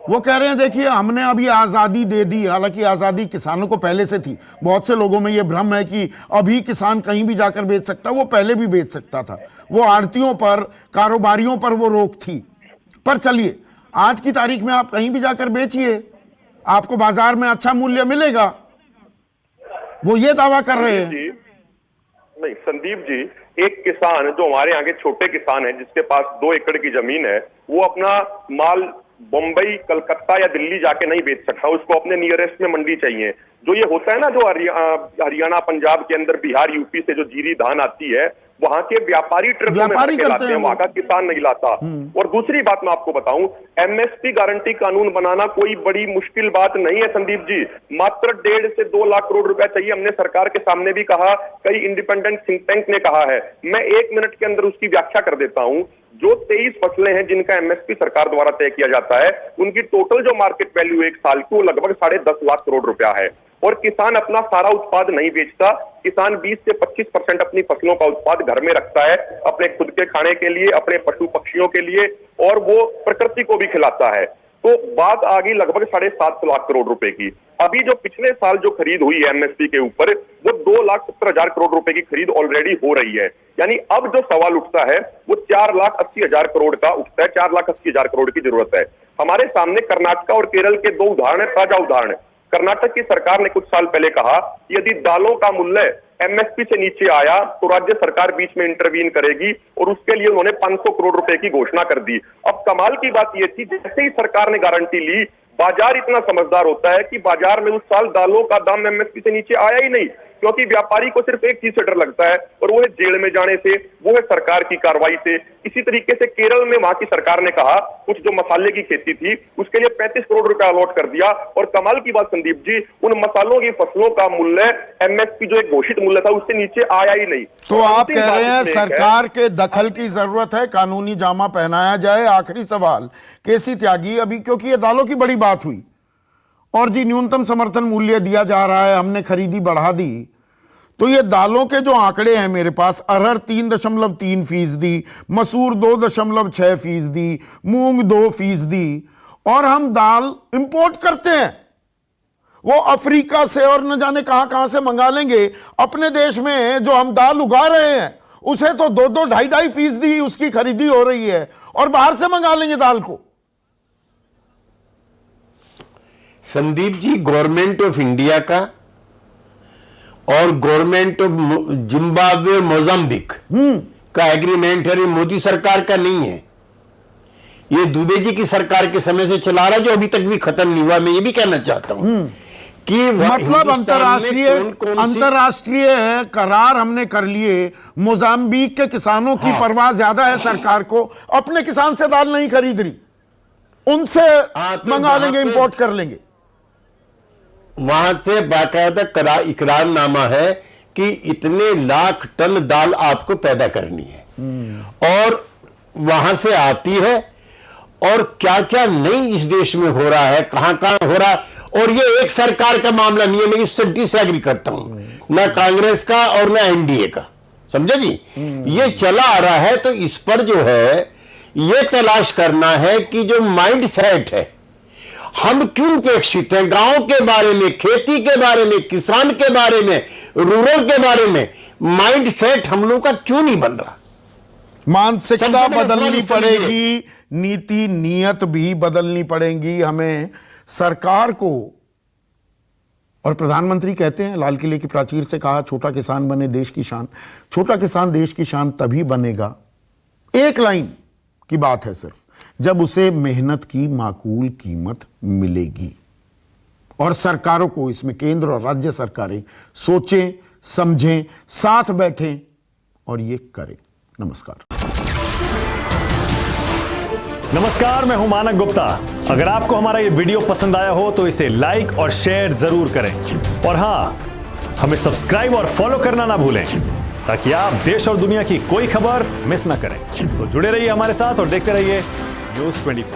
वो कह रहे हैं देखिए हमने अभी आजादी दे दी, हालांकि आजादी किसानों को पहले से थी। बहुत से लोगों में ये भ्रम है कि अभी किसान कहीं भी जाकर बेच सकता, वो पहले भी बेच सकता था। वो आड़तियों पर, कारोबारियों पर वो रोक थी। पर चलिए आज की तारीख में आप कहीं भी जाकर बेचिए, आपको बाजार में अच्छा मूल्य मिलेगा, वो ये दावा कर रहे हैं। नहीं संदीप जी, एक किसान जो हमारे यहाँ के छोटे किसान है जिसके पास 2 एकड़ की जमीन है, वो अपना माल बम्बई, कलकत्ता या दिल्ली जाके नहीं बेच सकता, उसको अपने नियरेस्ट में मंडी चाहिए। जो ये होता है ना, जो हरियाणा, पंजाब के अंदर, बिहार, यूपी से जो जीरी धान आती है, वहां के व्यापारी ट्रकों में भर के लाते हैं, वहां का किसान नहीं लाता। और दूसरी बात मैं आपको बताऊं, एमएसपी गारंटी कानून बनाना कोई बड़ी मुश्किल बात नहीं है संदीप जी, मात्र 1.5 से 2 लाख करोड़ रुपया चाहिए। हमने सरकार के सामने भी कहा, कई इंडिपेंडेंट थिंक टैंक ने कहा है, मैं 1 मिनट के अंदर उसकी व्याख्या कर देता हूं। जो 23 फसलें हैं जिनका एमएसपी सरकार द्वारा तय किया जाता है, उनकी टोटल जो मार्केट वैल्यू 1 साल की वो लगभग 10.5 लाख करोड़ रुपया है। और किसान अपना सारा उत्पाद नहीं बेचता, किसान 20 से 25% अपनी फसलों का उत्पाद घर में रखता है, अपने खुद के खाने के लिए, अपने पशु पक्षियों के लिए, और वो प्रकृति को भी खिलाता है। तो बात आ गई लगभग 7.5 लाख करोड़ रुपए की। अभी जो पिछले साल जो खरीद हुई है एमएसपी के ऊपर, वो 2,70,000 करोड़ रुपए की खरीद ऑलरेडी हो रही है। यानी अब जो सवाल उठता है वो 4,80,000 करोड़ का उठता है, 4,80,000 करोड़ की जरूरत है। हमारे सामने कर्नाटक और केरल के 2 उदाहरण है, ताजा उदाहरण। कर्नाटक की सरकार ने कुछ साल पहले कहा कि यदि दालों का मूल्य एमएसपी से नीचे आया तो राज्य सरकार बीच में इंटरवीन करेगी, और उसके लिए उन्होंने 500 करोड़ रुपए की घोषणा कर दी। अब कमाल की बात यह थी, जैसे ही सरकार ने गारंटी ली, बाजार इतना समझदार होता है कि बाजार में उस साल दालों का दाम एमएसपी से नीचे आया ही नहीं, क्योंकि व्यापारी को सिर्फ एक चीज से डर लगता है, और वो है जेल में जाने से, वो है सरकार की कार्रवाई से। इसी तरीके से केरल में वहां की सरकार ने कहा, कुछ जो मसाले की खेती थी उसके लिए 35 करोड़ रुपया अलॉट कर दिया। और कमाल की बात संदीप जी, उन मसालों की फसलों का मूल्य एमएसपी जो एक घोषित मूल्य था उससे नीचे आया ही नहीं। तो आप कह रहे हैं सरकार के दखल की जरूरत है, कानूनी जामा पहनाया जाए। आखिरी सवाल केसी त्यागी, अभी क्योंकि ये दालों की बड़ी बात हुई और जी न्यूनतम समर्थन मूल्य दिया जा रहा है, हमने खरीदी बढ़ा दी, तो ये दालों के जो आंकड़े हैं मेरे पास, अरहर 3.3%, मसूर 2.6%, मूंग 2%, और हम दाल इंपोर्ट करते हैं, वो अफ्रीका से और न जाने कहां से मंगा लेंगे। अपने देश में जो हम दाल उगा रहे हैं उसे तो 2-2, 2.5% उसकी खरीदी हो रही है, और बाहर से मंगा लेंगे दाल को। Sandeep ji, government of India का और गवर्नमेंट ऑफ जिम्बाब्वे, मोजाम्बिक का एग्रीमेंट है, मोदी सरकार का नहीं है। ये दुबे जी की सरकार के समय से चला रहा है, जो अभी तक भी खत्म नहीं हुआ। मैं ये भी कहना चाहता हूं कि मतलब अंतरराष्ट्रीय करार हमने कर लिए, मोजाम्बिक के किसानों की परवाह ज्यादा है सरकार को, अपने किसान से दाल नहीं खरीद रही, उनसे मंगा लेंगे, इंपोर्ट कर लेंगे। वहां से बाकायदा इकरारनामा है कि इतने लाख टन दाल आपको पैदा करनी है और वहां से आती है, और क्या क्या नहीं इस देश में हो रहा है, कहां कहां हो रहा है। और ये एक सरकार का मामला नहीं है, मैं इससे डिसएग्री करता हूं, ना कांग्रेस का और ना एनडीए का, समझे जी। ये चला आ रहा है, तो इस पर जो है ये तलाश करना है कि जो माइंड सेट है, हम क्यों उपेक्षित हैं गांव के बारे में, खेती के बारे में, किसान के बारे में, रूरल के बारे में माइंड सेट हम लोग का क्यों नहीं बन रहा। मानसिकता बदलनी पड़ेगी, नीति नियत भी बदलनी पड़ेगी हमें। सरकार को, और प्रधानमंत्री कहते हैं लाल किले की प्राचीर से कहा, छोटा किसान बने देश की शान। छोटा किसान देश की शान तभी बनेगा, एक लाइन की बात है सिर्फ, जब उसे मेहनत की माकूल कीमत मिलेगी। और सरकारों को इसमें, केंद्र और राज्य सरकारें सोचें, समझें, साथ बैठें और ये करें। नमस्कार, मैं हूं मानक गुप्ता। अगर आपको हमारा ये वीडियो पसंद आया हो तो इसे लाइक और शेयर जरूर करें, और हां, हमें सब्सक्राइब और फॉलो करना ना भूलें, ताकि आप देश और दुनिया की कोई खबर मिस ना करें। तो जुड़े रहिए हमारे साथ और देखते रहिए News 24।